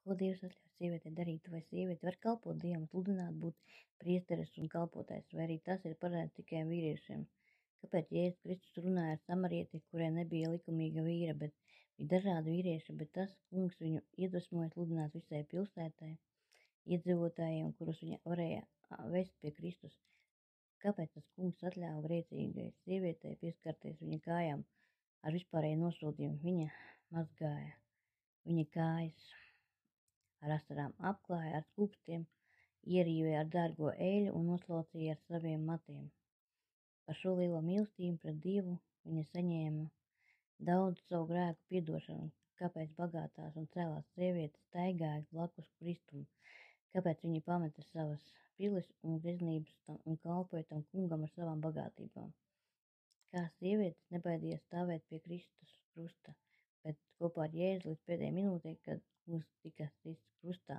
Ko Dievs atļauj sievietei darīt, vai sieviete var kalpot Dievam, sludināt, būt priesteris un kalpotājs, vai arī tas ir paredzēts tikai vīriešiem? Kāpēc Jēzus Kristus runāja ar samarieti, kurai nebija likumīga vīra, bet bija dažādi vīrieši, bet tas kungs viņu iedvesmoja sludināt visai pilsētai, iedzīvotājiem, kurus viņa varēja vest pie Kristus? Kāpēc tas kungs atļāva grēcīgai sievietei pieskarties viņa kājām ar vispārēju nosūtījumu? Viņa mazgāja viņa kājas ar asarām, apklāja ar skūpstiem, ierīvēja ar dārgo eļļu un noslaucīja ar saviem matiem. Par šo lielo mīlestību pret Dievu viņa saņēma daudz savu grēku piedošanu. Kāpēc bagātās un cēlās sievietes staigāja blakus Kristum? Kāpēc viņi pameta savas pilis un greznības un kalpoja tam kungam ar savām bagātībām? Kā sievietes nebaidījās stāvēt pie Kristus krusta, bet kopā ar Jēzu līdz pēdējai minūtei, kad kungs tika sists krustā.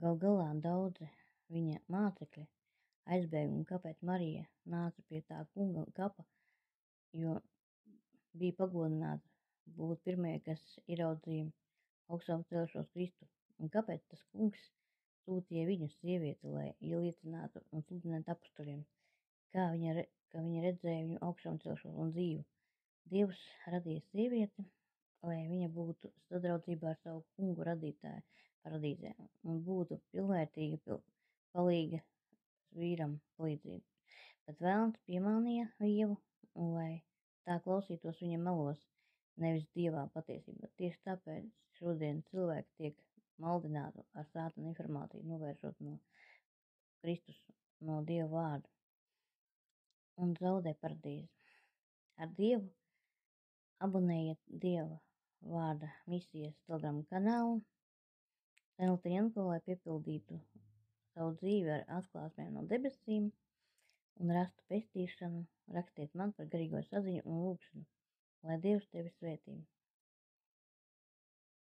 Gal galā daudzi viņa mācekļi aizbēga, un kāpēc Marija nāca pie tā kunga kapa, jo bija pagodināta būt pirmajai, kas ieraudzīja augstām celšos Kristu, un kāpēc tas kungs sūtīja viņu sievieti, lai ieliecinātu un sludinātu apustuļiem, ka viņa redzēja viņu augšām celšos un dzīvu. Dievs radīja sievieti, lai viņa būtu sadraudzībā ar savu kungu radītāju paradīzē un būtu pilnvērtīga palīga vīram palīdzību. Bet vēlns piemānīja Ievu, un lai tā klausītos viņa melos, nevis Dievā patiesībā. Tieši tāpēc šodien cilvēki tiek maldināti ar sātana informāciju, novēršot no Kristus, no Dieva vārda, un zaudē paradīzi. Ar Dievu abonējiet Dieva vārda misijas Telegram kanālu Senltiņenko, lai piepildītu savu dzīvi ar atklāsmēm no debesīm un rastu pestīšanu. Rakstiet man par garīgo saziņu un lūgšanu, lai Dievs tevi svētī.